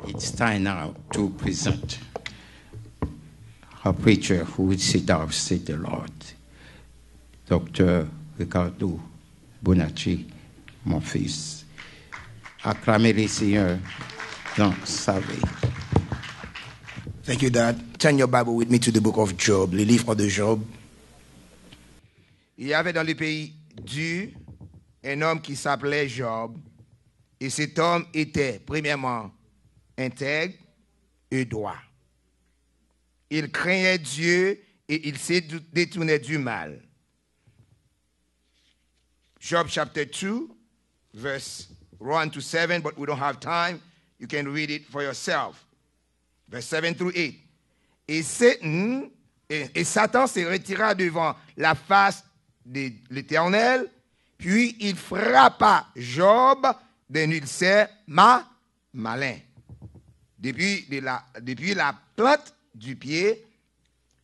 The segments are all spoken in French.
It's time now to present our preacher who will sit opposite the Lord, Dr. Ricardo Bonacci, mon fils. Acclamez les seigneurs dans sa vie. Thank you, Dad. Turn your Bible with me to the book of Job, le livre de Job. Il y avait dans le pays d'U un homme qui s'appelait Job. Et cet homme était, premièrement, intègre et droit. Il craignait Dieu et il se détournait du mal. Job chapter 2, verse 1 to 7, but we don't have time. You can read it for yourself. Verse 7 through 8. Et Satan se retira devant la face de l'Éternel, puis il frappa Job d'un ulcère malin. Depuis la plante du pied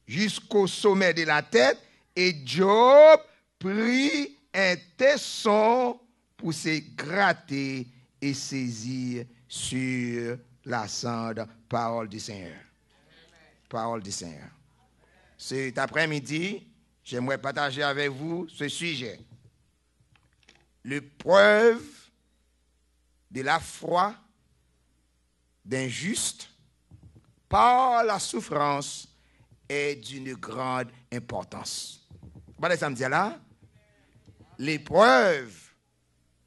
jusqu'au sommet de la tête, et Job prit un tesson pour se gratter et saisir sur la cendre. Parole du Seigneur. Parole du Seigneur. Cet après-midi, j'aimerais partager avec vous ce sujet. L'épreuve de la foi d'un juste par la souffrance est d'une grande importance. Vous voyez ça me dit là? L'épreuve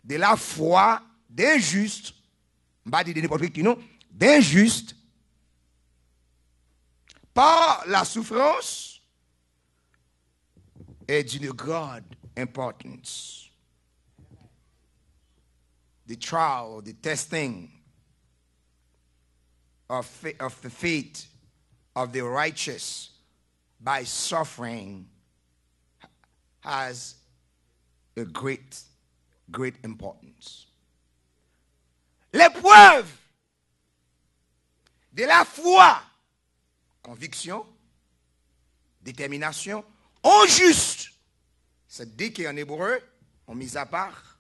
de la foi d'un juste, je ne vais pas dire de n'importe qui, non, d'un juste par la souffrance est d'une grande importance. The trial, the testing of the faith of the righteous by suffering has a great importance. L'épreuve de la foi, conviction, détermination, en juste, c'est dit qu'en hébreu, on mise à part,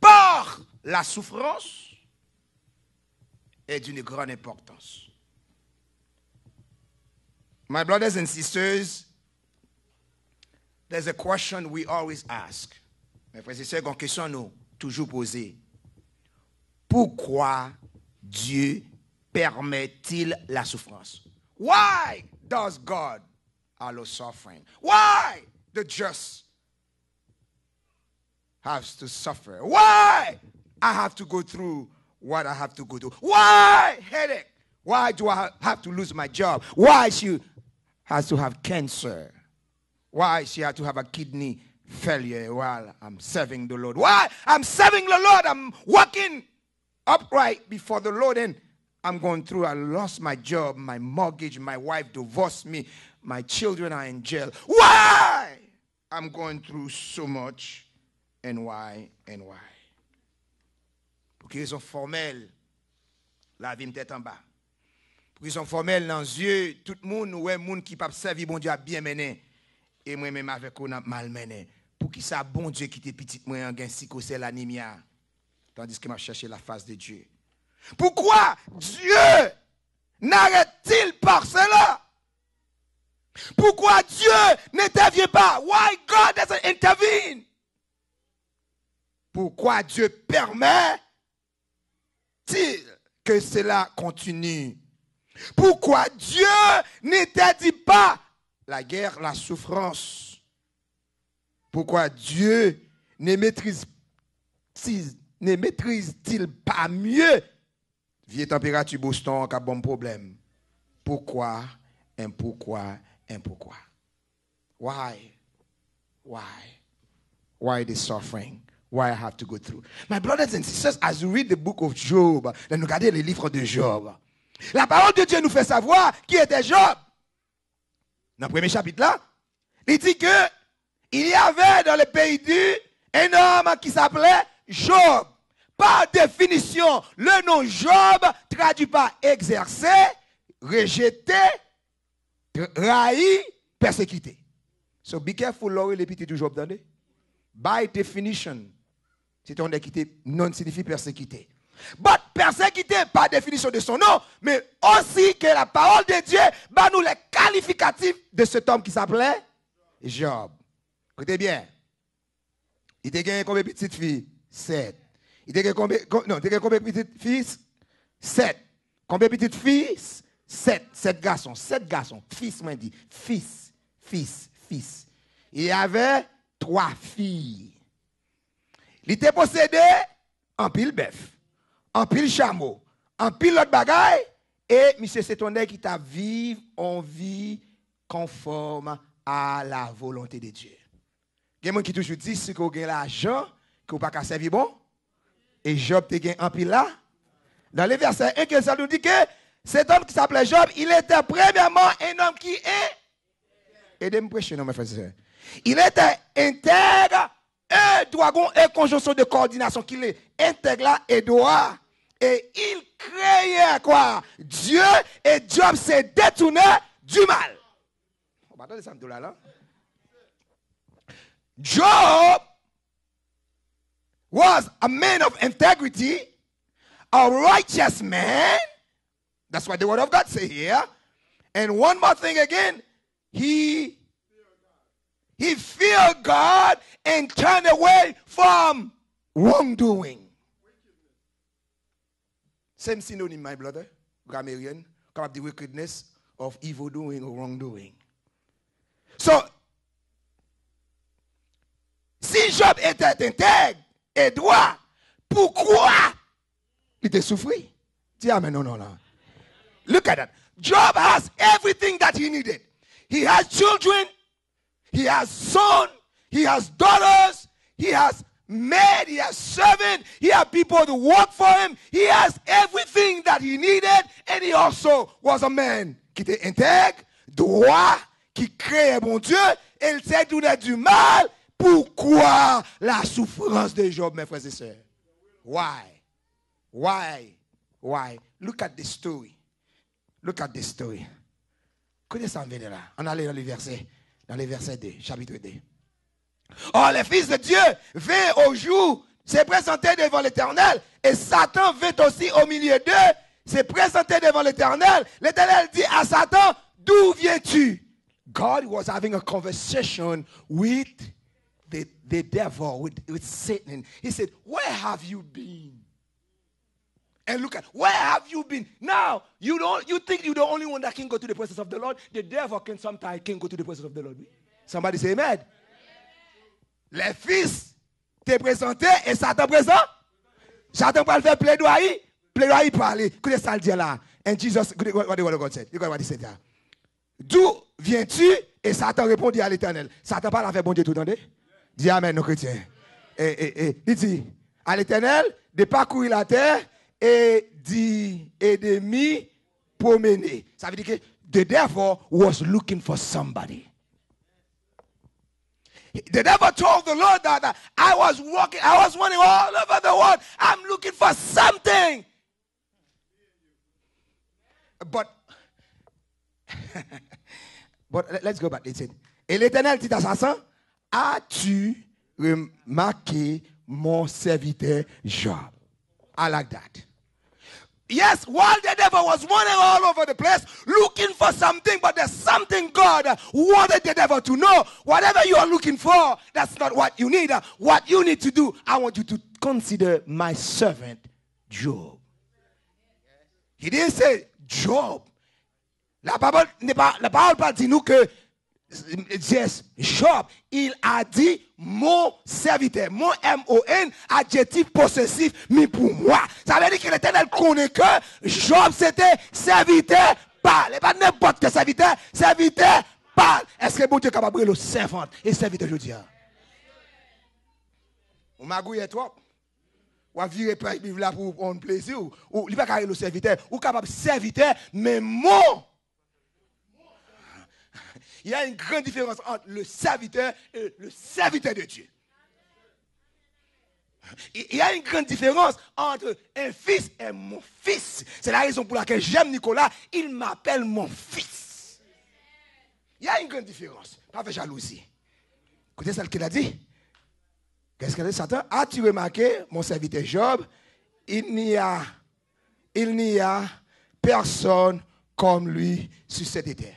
par la souffrance, est d'une grande importance. My brothers and sisters, there's a question we always ask. Mes frères et sœurs, une question nous toujours posée. Pourquoi Dieu permet-il la souffrance? Why does God allow suffering? Why the just has to suffer? Why I have to go through what I have to go through? Why headache? Why do I have to lose my job? Why she has to have cancer? Why she has to have a kidney failure while I'm serving the Lord? Why I'm serving the Lord? I'm walking upright before the Lord and I'm going through. I lost my job, my mortgage, my wife divorced me, my children are in jail. Why I'm going through so much? And why? Pour qu'ils sont formels, la vie m'tête en bas. Pour qu'ils sont formels dans les yeux, tout le monde, ouais, monde qui peut servir bon Dieu a bien mené. Et moi-même avec on a mal mené. Pour qu'il ça bon Dieu qui était petit, moi en gain si c'est l'anémia. Tandis que m'a cherché la face de Dieu. Pourquoi Dieu n'arrête-t-il pas cela? Pourquoi Dieu n'intervient pas? Why God doesn't intervene? Pourquoi Dieu permet-il que cela continue? Pourquoi Dieu n'interdit pas la guerre, la souffrance? Pourquoi Dieu ne maîtrise-t-il pas mieux vieille température Boston qui a bon problème? Pourquoi? Why the suffering? Why I have to go through? My brothers and sisters, as you read the book of Job, nous regardez le livre de Job. La parole de Dieu nous fait savoir qui était Job. Dans le premier chapitre là, il dit que il y avait dans le pays d'U un homme qui s'appelait Job. Par définition, le nom Job traduit par exercer, rejeter, raï, persécuter. So be careful, Laurie, les petits du Job. By definition, c'est un qui non signifie persécuter. But persécuté par définition de son nom, mais aussi que la parole de Dieu va nous les qualificatifs de cet homme qui s'appelait Job. Écoutez bien. Il était gagné combien de petites filles? 7. Il était gagné combien de petites filles? 7. Combien de petites filles? 7. 7 garçons. 7 garçons. Fils, m'a dit. Fils. Il y avait 3 filles. Il était possédé en pile bœuf, en pile chameau, en pile l'autre bagaille. Et monsieur s'étonnait qu'il t'a vivre en vie conforme à la volonté de Dieu. Il y a des gens qui toujours disent si vous avez l'argent, que vous n'avez pas servir bon. Et Job te gagne en pile là. Dans les versets 1, ça nous dit que cet homme qui s'appelait Job, il était premièrement un homme qui est. Aidez-moi prêcher, non, mes frères et sœurs. Il était intègre, dragon et conjonction de coordination qu'il est intègre là et droit. Et il créait quoi? Dieu, et Job s'est détourné du mal. On va attendre ça là. Job was a man of integrity, a righteous man. That's what the word of God says here. And one more thing again, he feared God and turned away from wrongdoing. Same synonym, my brother, grammarian, called the wickedness of evil doing or wrongdoing. So, si Job était intègre et droit, pourquoi il était souffri? Dis amen, non. Look at that. Job has everything that he needed. He has children, he has sons, he has daughters, he has maid, he has servant, he has people to work for him. He has everything that he needed, and he also was a man qui était intègre, droit, qui créait bon Dieu, et il s'est donné du mal. Pourquoi la souffrance de Job, mes frères et sœurs? Why? Look at the story. Écoutez ça, là. On allait dans les versets 2, chapitre 2. Or, les fils de Dieu vinrent au jour, se présenter devant l'Éternel, et Satan vint aussi au milieu d'eux, se présenter devant l'Éternel. L'Éternel dit à Satan, d'où viens-tu? God was having a conversation with the devil, with Satan. He said, where have you been? And look at, where have you been? Now, you think you're the only one that can go to the presence of the Lord? The devil sometimes can go to the presence of the Lord. Somebody say amen. Les fils te présentés et Satan présent. Satan va le faire plaidoyer parler. Écoutez ça le dit là. And Jesus, what the word of God said. You got what he said là. D'où viens-tu? Et Satan répondit à l'Éternel. Satan parle avec bon Dieu tout le temps. Dis amen, nos chrétiens. Il dit à l'Éternel de parcourir la terre et de m'y promener. Ça veut dire que the devil was looking for somebody. The devil told the Lord that I was running all over the world. I'm looking for something. But let's go back. It said, et l'Éternel dit à Satan, as-tu remarqué mon serviteur Job? I like that. Yes, while the devil was running all over the place looking for something, but there's something God wanted the devil to know. Whatever you are looking for, that's not what you need. What you need to do, I want you to consider my servant Job. He didn't say Job. La parole pas dit nous que yes, Job, il a dit mon serviteur, mon M-O-N, adjectif possessif, mais pour moi. Ça veut dire que l'Éternel connaît que Job c'était serviteur parle. Et pas n'importe quel serviteur parle. Est-ce que bon Dieu est capable de le servante et serviteur, je dis? On magouille trop. Ou à virer par vivre là pour prendre plaisir. Ou il n'est pas capable de le serviteur. Ou capable de serviteur, mais mon. Il y a une grande différence entre le serviteur et le serviteur de Dieu. Il y a une grande différence entre un fils et mon fils. C'est la raison pour laquelle j'aime Nicolas. Il m'appelle mon fils. Il y a une grande différence. Pas de jalousie. Écoutez ce qu'il a dit. Qu'est-ce qu'il a dit, Satan? As-tu remarqué mon serviteur Job? il n'y a personne comme lui sur cette terre.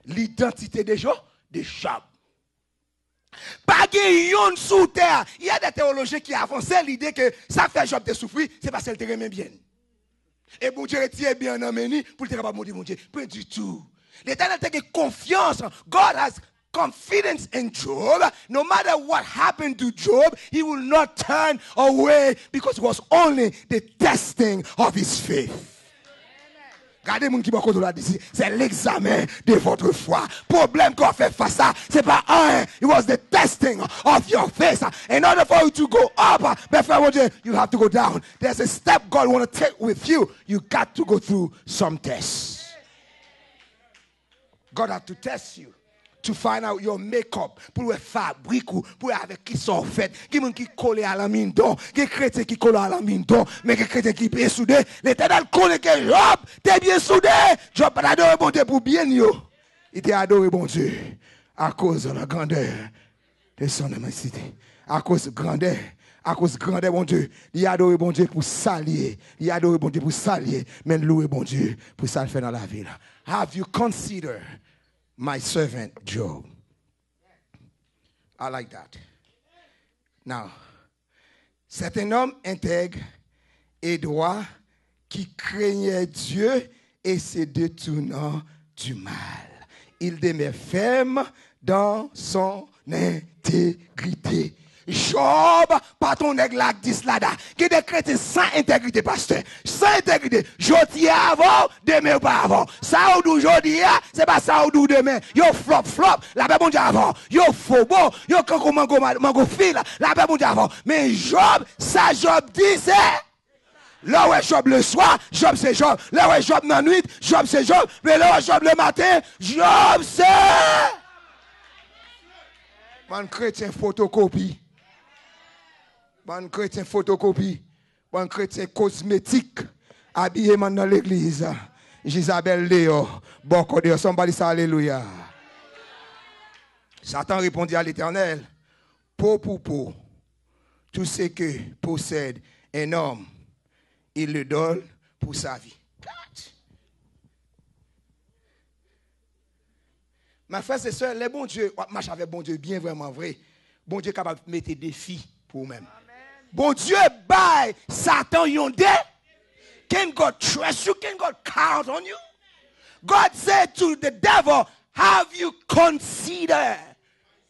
L'identité de Job. Pas de sous terre. Il y a des théologiens qui avancent l'idée que ça fait Job de souffrir, c'est parce qu'elle te remet bien. Et bon Dieu retire bien en ameni pour te capable de mon Dieu. Pas du tout. L'Éternel a confiance. God has confidence in Job. No matter what happened to Job, he will not turn away because it was only the testing of his faith. Regardez mon qui m'a côté là d'ici, c'est l'examen de votre foi. Problème qu'on fait face à, c'est pas un, it was the testing of your faith. In order for you to go up, my friend, you have to go down. There's a step God want to take with you. You got to go through some tests. God has to test you to find out your makeup, pour fabriquer, pour avec qui sont faits, qui moun qui collé à la mine don, qui chrétien qui collé à la mine don, mais qui chrétien qui bien soudé, l'Éternel connaît que Job, t'es bien soudé, Job pas adoré bon Dieu pour bien yo. Il t'a adoré bon Dieu à cause de la grandeur de son immensité, à cause de grandeur. À cause de grandeur, bon Dieu, il a adoré bon Dieu pour s'allier. Il a adoré bon Dieu pour s'allier, mais louer bon Dieu pour ça le faire dans la vie. Have you considered my servant Job? I like that. Now, c'est un homme intègre et droit qui craignait Dieu et se détournant du mal. Il demeure ferme dans son intégrité. Job, pas ton nègre là, 10 là, qui est chrétien sans intégrité, pasteur. Sans intégrité. Jodi avant, demain pas avant. Ça ou d'aujourd'hui, c'est pas ça ou demain. Yo flop. La paix bon Dieu avant. Yo faux bon. Yo kanko mango fil. La paix bon Dieu avant. Mais Job, ça Job dit c'est. Là où est Job le soir, Job c'est Job. Là où est Job la nuit, Job c'est Job. Mais là où est Job le matin, Job c'est. Man chrétien photocopie. Bon chrétien photocopie, bon chrétien cosmétique, habillé dans l'église. Isabelle Léo, bon code, somebody say alléluia. Satan répondit à l'Éternel, peau pour peau, tout ce que possède un homme, il le donne pour sa vie. Ma frère et soeur, les bons dieux, marche avec bon Dieu, bien vraiment vrai. Bon Dieu est capable de mettre des défis pour vous-même. Bon Dieu, by Satan yonde. Can God trust you? Can God count on you? God said to the devil, have you considered?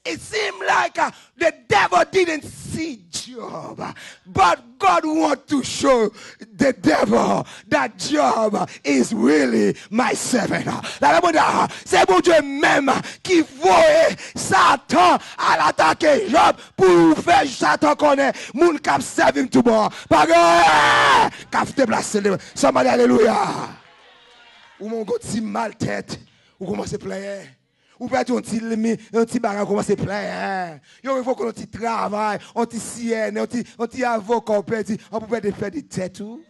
It seemed like the devil didn't see Job. But God wants to show the devil that Job is really my servant. C'est bon Dieu même qui voyait Satan à l'attaquer Job pour faire Satan connaître moun kap serving tout bon. Parce que kap te place. Somebody alléluia. Ou mon go ti mal tête ou commence à pleurer. Ou peut-être un petit bagarre commence à plaire. Il faut qu'on petit travail, on petit sienne, on petit avocat, on peut faire des têtes tout.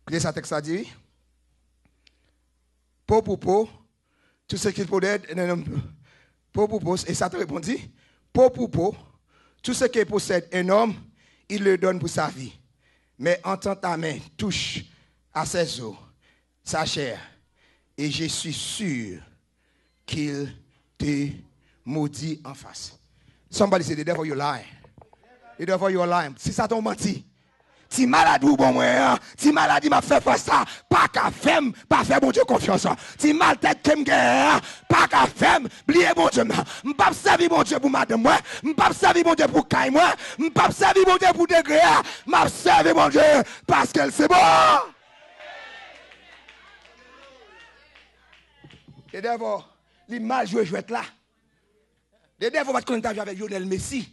Écoutez ça texte a dit. Peau pour peau, tout ce qu'il possède, peau pour peau, et Satan répondit, peau pour peau, tout ce qu'il possède un homme, il le donne pour sa vie. Mais en tant ta main touche à ses os, sa chair, et je suis sûr qu'il te maudit en face. Somebody say, the devil you lie. The devil you lying. Si ça t'en menti, si maladie ou bon moi, si maladie m'a fait faire ça, pas qu'à faire, pas faire bon Dieu confiance. Si mal tête qui me guerre, pas qu'à faire, oubliez bon Dieu. M'pas servir bon Dieu pour madame moi, m'pas servir bon Dieu pour caille moi, m'pas servir bon Dieu pour degré, m'a servir bon Dieu parce qu'elle c'est bon. Le devil, il mal joué là. Le devil va te connecter avec Lionel Messi.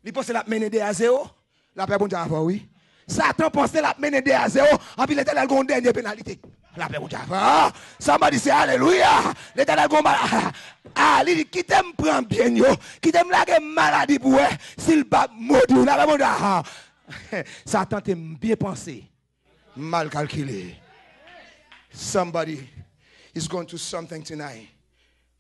Il pense la mener à zéro. La paix bon Dieu avant, oui. Satan pense la mener à zéro. En plus, l'éternel a une dernière pénalité. La paix bon Dieu avant. Somebody say alléluia. L'éternel a une ah, il dit, qui t'aime prendre bien, yo. Qui t'aime la maladie pour eux. S'il pas maudit, la paix bon Dieu. Satan t'aime bien pensé. Mal calculé. Somebody is going through something tonight.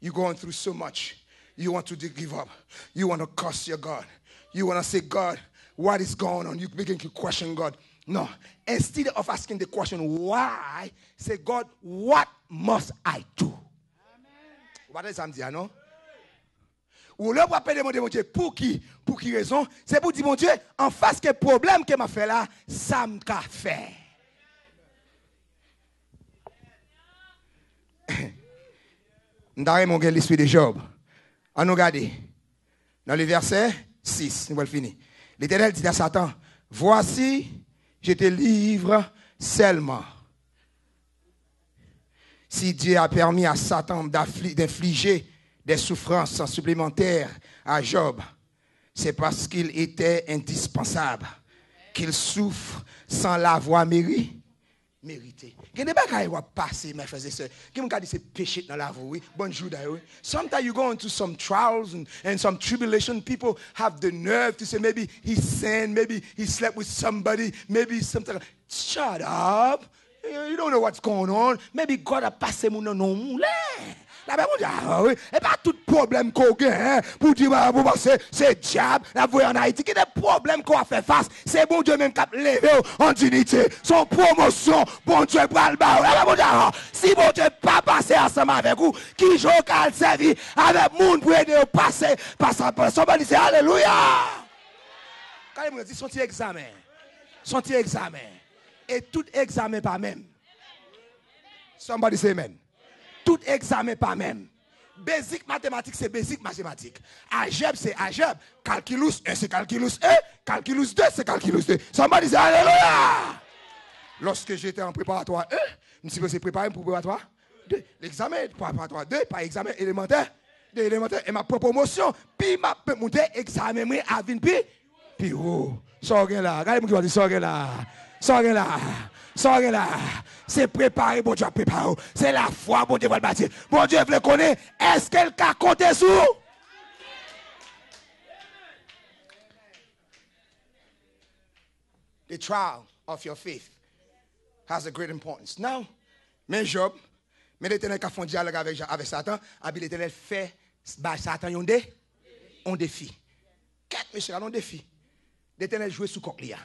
You're going through so much. You want to give up. You want to curse your God. You want to say, God, what is going on? You begin to question God. No. Instead of asking the question, why, say, God, what must I do? What does that mean? Ou le pour demander mon Dieu pour qui raison? C'est pour dire mon Dieu en face que problème que m'a fait là, ça m'a fait. M'dare mon gars l'esprit de Job. On nous regarde dans le verset 6, nous allons finir. L'Éternel dit à Satan, voici, je te livre seulement. Si Dieu a permis à Satan d'infliger des souffrances supplémentaires à Job, c'est parce qu'il était indispensable qu'il souffre sans l'avoir mérité. Il y a des choses qui vont passer, mes frères et sœurs. Qui me dit c'est péché dans la vie. Bonjour d'ailleurs. Sometimes you go into some trials and some tribulation. People have the nerve to say maybe he sinned, maybe he slept with somebody, maybe something. Shut up. You don't know what's going on. Maybe God a passé mon nom. La Bible dit, ah oui, et pas tout problème qu'on a, pour dire, c'est diable, la voie en Haïti, qui est des problèmes qu'on a fait face, c'est bon Dieu même qui a levé en dignité, son promotion, bon Dieu pour le bas. La Bible dit, si bon Dieu pas passer ensemble avec vous, qui joue qu'à le servir, avec monde pour aider à passer, somebody say, alléluia. Quand il me dit, son petit examen, et tout examen pas même. Somebody say amen. Tout examen pas même. Basic mathématiques, c'est basic mathématiques. Algèbre, c'est algèbre. Calculus 1, c'est calculus 1. Calculus 2, c'est calculus 2. Somebody say alléluia. Lorsque j'étais en préparatoire 1, je me suis fait préparer pour préparatoire 2. L'examen préparatoire 2, par examen élémentaire. Et ma promotion, puis ma monté examen, à 20 puis oh, sorgez là. Regardez-moi qui va dire sorgez là. Sorgez là. Sorgez là. C'est préparé, bon Dieu a préparé. C'est la foi, bon Dieu va le bâtir. Bon Dieu veut le connaître. Est-ce qu'elle a compté sur? The trial of your faith has a great importance. Now, mais Job, mais l'Éternel qui a fait un dialogue avec Satan, l'Éternel fait Satan un défi. Quatre messieurs, un défi. L'Éternel joue sous coqulia.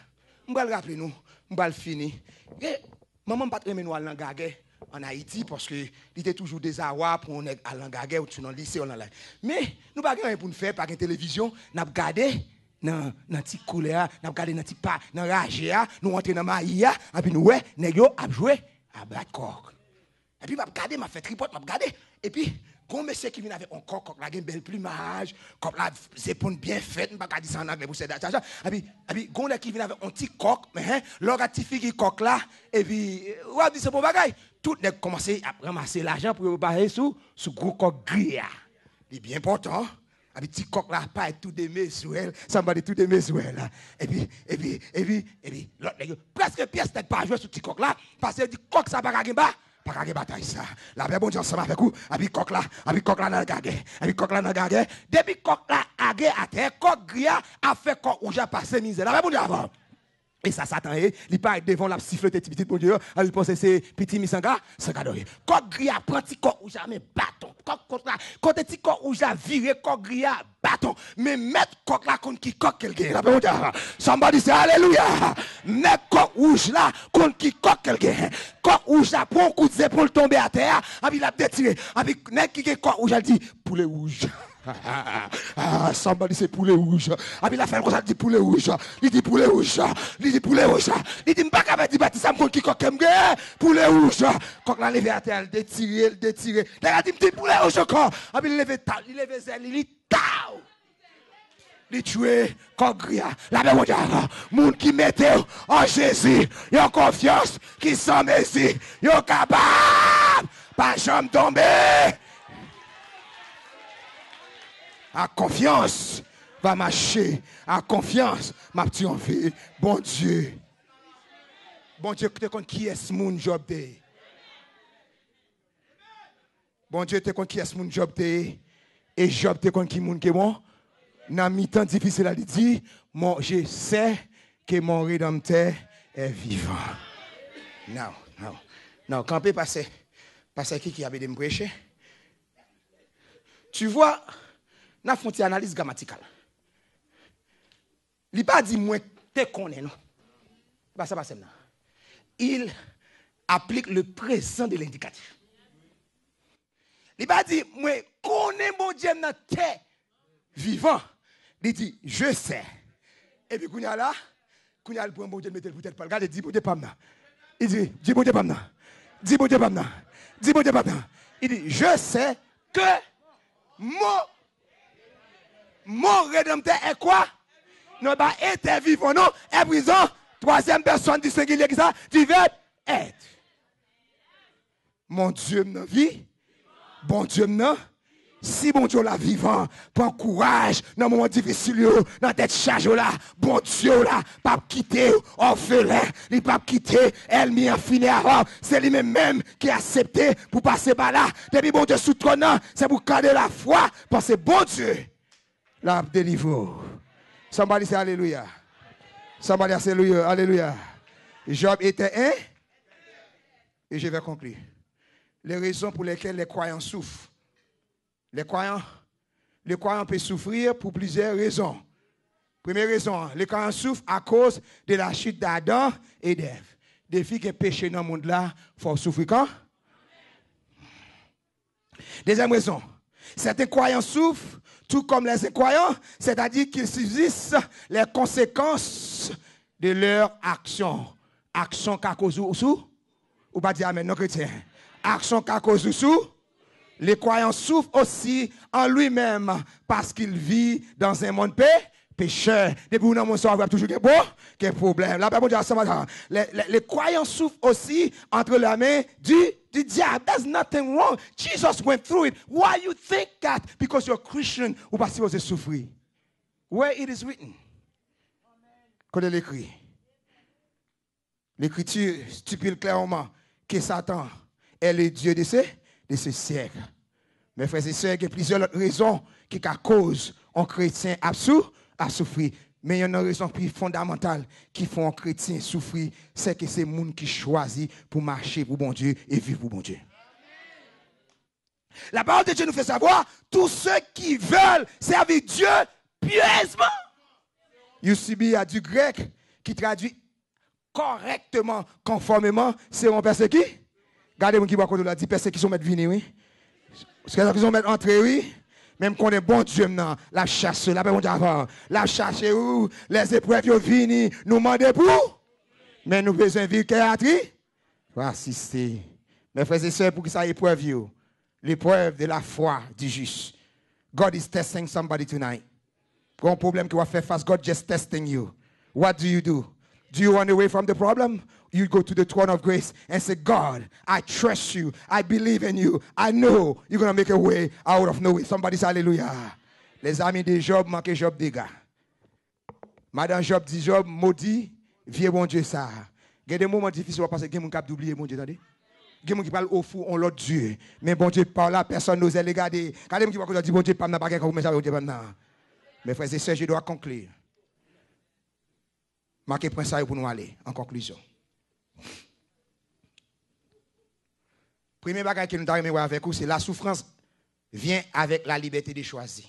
Je vais le rappeler nous, je vais le finir. Maman ne pas très nous aller en Haïti parce que il était toujours des awa pour aller en gagé ou dans le lycée mais nous pas rien pour nous faire par une télévision, n'a regarder dans petit couleur, n'a regarder dans petit pas, dans ragea, nous entrer dans maïa, et puis nous ouais, nèg yo a jouer à battre coq. Et puis m'a regarder, m'a fait tripote, m'a regarder et puis quand monsieur qui vient avec un coq la une belle plumage, comme la épaules bien faites, pas dire ça en anglais pour c'est ça. Et puis quand qui vient avec un petit coq, mais l'oratifique coq là et puis on dit c'est pour bagaille. Tout nèg commencer à ramasser l'argent pour préparer sous gros coq gris. C'est bien important. Et puis petit coq là pas tout démé sur elle, somebody tout démé sur elle. Et puis l'autre nèg presque pièce nèg pas jouer sur petit coq là parce que dit coq ça pas gagner pas de bataille ça. La paix bon Dieu ensemble avec vous. Avec coq là dans le gagé. Avec coq là dans le gagé. Depuis coq là agé à terre, coq gria a fait coq où j'ai passé misère. La paix bon Dieu avant. Et ça Satan il pas devant la sifflette petit bon Dieu, il pense c'est petit misanga, sanga doré. Coq gria prend petit coq où jamais bâton. Coq là, quand petit coq où j'ai viré coq gria bâton. Mais mettre coq là contre qui coq quelqu'un. La paix bon Dieu. Somebody say alléluia. Mettre coq rouge là contre qui coq quelqu'un. Coq rouge là prend un coup de épaule tomber à terre, et puis il a détiré. Et puis nek qui coq rouge elle dit poulet rouge. Somebody say poulet rouge. Et puis il a fait comme ça, il dit poulet rouge. Il dit poulet rouge. Il dit poulet rouge. Il dit m'pas qu'avec dit bâtisse ça me qui coq aime poulet rouge. Coq l'a levé à terre, détiré. Il a dit petit poulet rouge encore. Et puis il levé zèle, il dit tao. Il tué coq gria. La même chose. Moun qui mettait en Jésus, il a confiance qui s'en messie. Il est capable. Pas jamais tomber. À confiance va marcher. À confiance m'a triomphé. Bon Dieu. Bon Dieu, te compte qui est mon job de. Bon Dieu, te compte qui est mon job de. Et job te compte qui moun que bon. Dans mi-temps difficile à dire, je sais que mon rédempteur est vivant. Non, quand peut passer qui avait de me prêcher. Tu vois, n'a fait une analyse grammaticale. Il n'a pas dit moi te connais non. Pas ça pas ça. Il applique le présent de l'indicatif. Il n'a pas dit moi connais mon Dieu dans terre vivant. Il dit je sais. Et puis kounya là, kounya le prend bon Dieu mettre peut-être pas regarder dit bon Dieu pas maintenant. Il dit dis bon Dieu pas maintenant. Dis bon Dieu pas maintenant. Dis bon Dieu pas maintenant. Il dit je sais que mon rédempteur est quoi? Non, pas être vivant, non, est présent. Troisième personne du singulier qui ça, du verbe être. Mon Dieu me vie, bon Dieu me si bon Dieu la vivant, prends courage dans moment difficile, dans tête charge là, bon Dieu là, pas quitter orphelin, il pas quitter elle mi en fini avant, c'est lui même qui a accepté pour passer par là. Depuis bon Dieu sous trône, c'est pour garder la foi parce que bon Dieu l'a délivré. Somebody say alléluia. Somebody say alléluia. Alléluia. Job était un. Et je vais conclure. Les raisons pour lesquelles les croyants souffrent. Les croyants peuvent souffrir pour plusieurs raisons. Première raison, les croyants souffrent à cause de la chute d'Adam et d'Ève. Des filles qui ont péché dans le monde là, il faut souffrir quand? Deuxième raison, certains croyants souffrent tout comme les incroyants, c'est-à-dire qu'ils subissent les conséquences de leur action. Action qu'a cause ou pas dire amen non chrétien. Action qu'a cause sous. Les croyants souffrent aussi en lui-même parce qu'il vit dans un monde pécheur. Depuis nous on a toujours des problèmes. Là bon Dieu les croyants souffrent aussi entre la main du diable. There's nothing wrong. Jesus went through it. Why you think that? Because you're a Christian, ou pas supposé souffrir. Where it is written. Quand il écrit. L'écriture stipule clairement que Satan est le Dieu de ce siècle. Mes frères et sœurs, il y a plusieurs autres raisons qui causent un chrétien à souffrir. Mais il y a une raison plus fondamentale qui font un chrétien souffrir, c'est que c'est le monde qui choisit pour marcher pour bon Dieu et vivre pour bon Dieu. La parole de Dieu nous fait savoir, tous ceux qui veulent servir Dieu pieusement. Yusubi a du grec qui traduit correctement, conformément, c'est un persécuté. Regardez mon qui va dit persécution mettre venir, oui. Parce qu'ils ont mettre entrer, oui. Même qu'on est bon Dieu maintenant, la chasse, la paix avant, la chasse où les épreuves viennent, nous demander pour. Mais nous besoin vivre créatrice. Pour assister. Mes frères et sœurs, pour que ça épreuve, l'épreuve de la foi du juste. God is testing somebody tonight. Pour un problème qui va faire face, God just testing you. What do? Do you run away from the problem? You go to the throne of grace and say, God, I trust you. I believe in you. I know you're going to make a way out of no way. Somebody say hallelujah. Les amis de Job manquent Job des gars. Madame Job dit Job maudit, vieux bon Dieu ça. Il y a des moments difficiles parce que il y a des gens qui oublié bon Dieu. Il y a des gens qui parlent au fou, on l'autre Dieu. Mais bon Dieu parle là, personne n'ose les garder. Quand les gens qui disent bon Dieu parle, pas quelqu'un qui dit bon Dieu. Mes frères et sœurs, je dois conclure. Marquez point ça pour nous aller en conclusion. Premier bagage que nous avons avec vous, c'est la souffrance vient avec la liberté de choisir.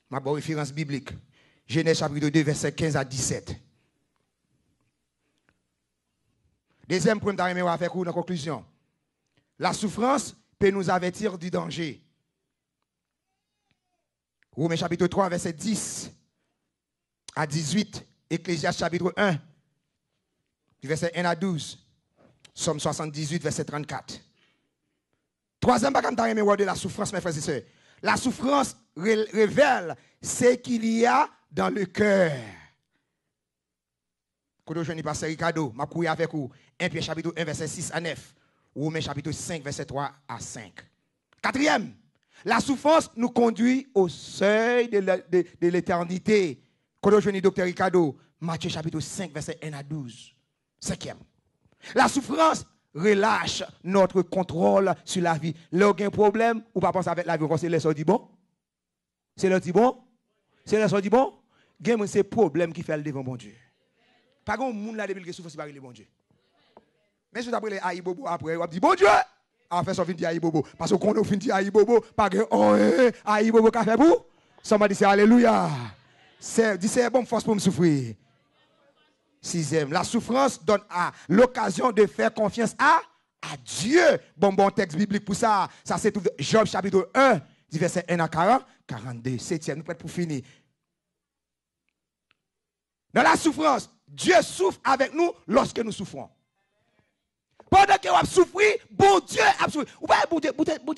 Ma bonne référence biblique. Genèse chapitre 2, verset 15 à 17. Deuxième point que nous avons avec vous en conclusion. La souffrance peut nous avertir du danger. Romains chapitre 3, verset 10 à 18. Ecclésiaste chapitre 1, du verset 1 à 12. Somme 78, verset 34. Troisième bagage de la souffrance, mes frères et sœurs. La souffrance révèle ce qu'il y a dans le cœur. Quand je ne pas Ricardo, je vais avec vous. 1 Pierre chapitre 1, verset 6 à 9. Romains chapitre 5, verset 3 à 5. Quatrième, la souffrance nous conduit au seuil de l'éternité. Quand je dis docteur Ricardo, Matthieu chapitre 5, verset 1 à 12. Cinquième. La souffrance relâche notre contrôle sur la vie. Là, il y a un problème, ou pas penser avec la vie, c'est le dit bon? C'est le dit bon? C'est le dit bon? Il y a un problème qui fait le devant bon Dieu. Pas de monde là, depuis que souffre, c'est pas le bon Dieu. Mais si vous avez les aïbobo après, vous dites bon Dieu, Après, ça, fin dit aïe bobo. Parce qu'on a fin dit aïe bobo, pas que, oh, aïe bobo, qu'a fait pour? Somebody dit, alléluia. Dis, c'est bon, force pour me souffrir. 6e, la souffrance donne l'occasion de faire confiance à Dieu. Bon texte biblique pour ça. Ça, c'est tout. Job chapitre 1, verset 1 à 40, 42. 7e, nous prêts pour finir. Dans la souffrance, Dieu souffre avec nous lorsque nous souffrons. Pendant que vous souffrez, bon Dieu a souffert. Bon Dieu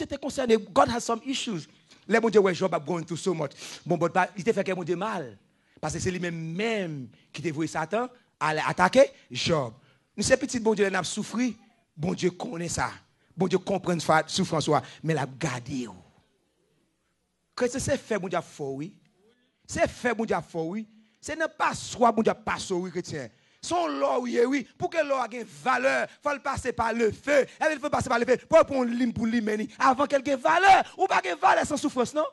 est concerné. God has some issues. Les bon Dieu, ouais, Job a going through so much. Bon, il te fait que bon Dieu mal. Parce que c'est lui-même qui te voit Satan à attaquer Job. Nous, ces petits bon Dieu, nous avons souffert. Bon Dieu connaît ça. Bon Dieu comprend la souffrance, mais il a gardé. Que c'est fait, bon Dieu, fort, oui. C'est fait, bon Dieu, fort, oui. Ce n'est pas soit bon Dieu, pas so, oui, chrétien. Son l'or, oui. Pour que l'or ait valeur, il faut le passer par le feu. Il faut passer par le feu pour prendre l'hymne pour l'hymne. Avant qu'elle ait valeur. Ou pas qu'elle valeur sans souffrance, non?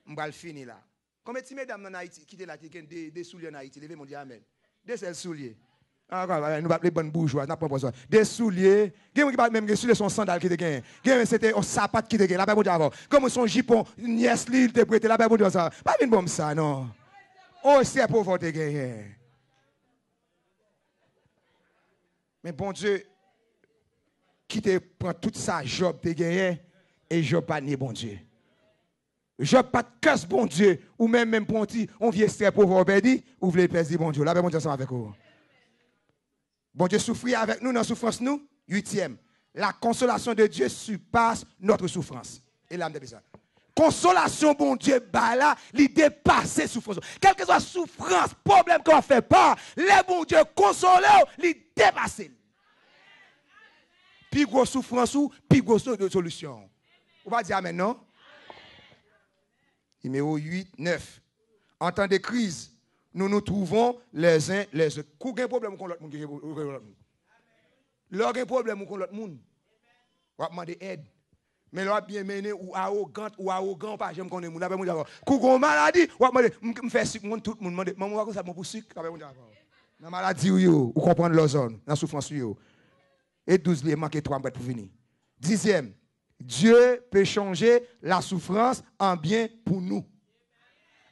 On va le finir là. Combien de mesdames en Haïti qui ont des souliers en Haïti? Levez mon Dieu, amen. Des seuls souliers. Nous avons les bonnes bourgeois, n'a pas besoin. Des souliers, même des souliers sont sandales qui te gagnent. C'était un sapat qui te gagne. Là bas bon Dieu avant. Comme son jupon, nièce li te prêté là bas bon Dieu ça. Pas une bombe ça non. Oh c'est pour vous te gagner. Mais bon Dieu qui te prend tout ça Job te gagné et Job pas ni bon Dieu. Job pas de casse bon Dieu ou même pour on vient extrait pour vous dit ou voulez perdre bon Dieu. Là bas bon Dieu ça avec vous. Bon Dieu souffrit avec nous dans la souffrance, nous. 8e. La consolation de Dieu surpasse notre souffrance. Et l'âme de ça. Consolation, bon Dieu, bah là, il dépasse souffrance. Quelle que soit souffrance, problème qu'on fait pas, les bon Dieu consolé, il dépasse. Puis grosse souffrance ou, puis grosse solution. On va dire amen, non? Numéro 8, 9. En temps de crise, nous nous trouvons les uns les autres. Quand il y a un problème avec l'autre monde, lorsqu'il y a un problème avec l'autre monde, on va demander aide. Mais là, bien mené ou arrogant, pas j'aime qu'on est moun. Quand il y a une maladie, on va demander, je fais sucre, tout le monde, maman, va ça pour sucre. Dans la maladie, ou comprendre l'ozone, dans la souffrance. Et 12, il manque 3 pour venir. 10e, Dieu peut changer la souffrance en bien pour nous.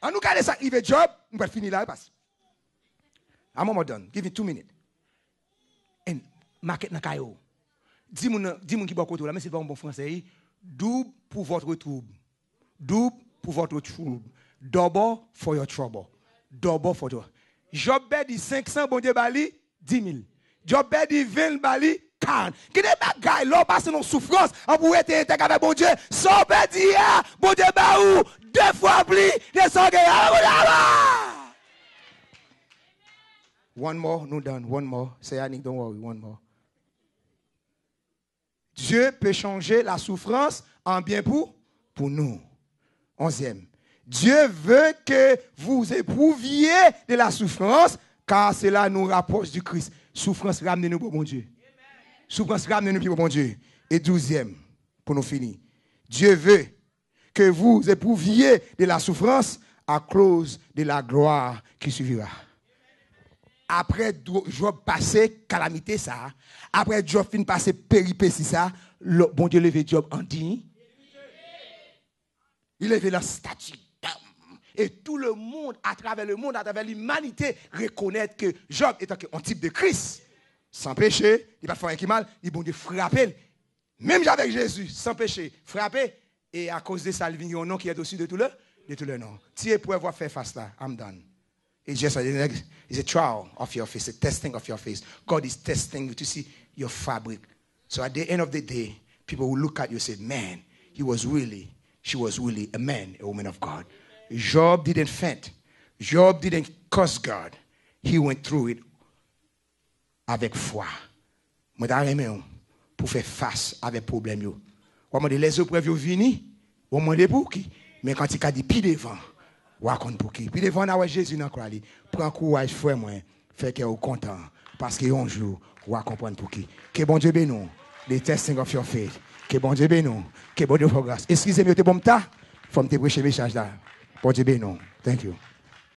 En nous garder ça, il veut job, on va finir là, passe. I'm almost done. Give me 2 minutes. And market na kayo. Dis-moi qui boit côté là, mais c'est pas un bon français. Double pour votre trouble. Double pour votre trouble. Double for your trouble. Double for your. Job dit 500, bon Dieu bali 10 000. Job dit 20 bali 40. Qui n'est pas gars, là, passe nos souffrances, on pourrait être avec bon Dieu. Sobe dit, bon Dieu, baou, 2 fois plus, descendez, One more, nous done, one more. Say, Annick, don't worry, one more. Dieu peut changer la souffrance en bien pour nous. 11e. Dieu veut que vous éprouviez de la souffrance, car cela nous rapproche du Christ. Souffrance, ramenez-nous pour bon Dieu. Souffrance, ramenez-nous pour bon Dieu. Et 12e, pour nous finir. Dieu veut que vous éprouviez de la souffrance à cause de la gloire qui suivra. Après Job passé calamité ça, après Job fin passé péripétie ça, le bon Dieu levé Job en digne. Il levé la statue. Et tout le monde, à travers l'humanité, reconnaît que Job est un type de Christ. Sans péché, il va faire un qui mal, il bon Dieu frapper. Même avec Jésus, sans péché, frapper. Et à cause de ça, il y a un nom qui est au-dessus de tout le nom. Si vous pouvez avoir fait face là, I'm done. It's just a trial of your face, a testing of your face. God is testing you to see your fabric. So at the end of the day, people will look at you and say, man, she was really a man, a woman of God. Job didn't faint. Job didn't curse God. He went through it avec foi. Moi, je pour faire face avec problème yo. On m'a dit les épreuves viennent, on m'a dit pour qui? Mais quand il a dit puis devant, on raconte pour qui? Puis devant on a Jésus dans croix li. Prends courage frère moi, fait que vous content parce que un jour on va comprendre pour qui. Que bon Dieu bénisse. The testing of your faith. Que bon Dieu bénisse. Que bon Dieu fasse grâce. Excusez-moi, te bon ta, faut me te prêcher message là. Bon Dieu bénisse. Thank you.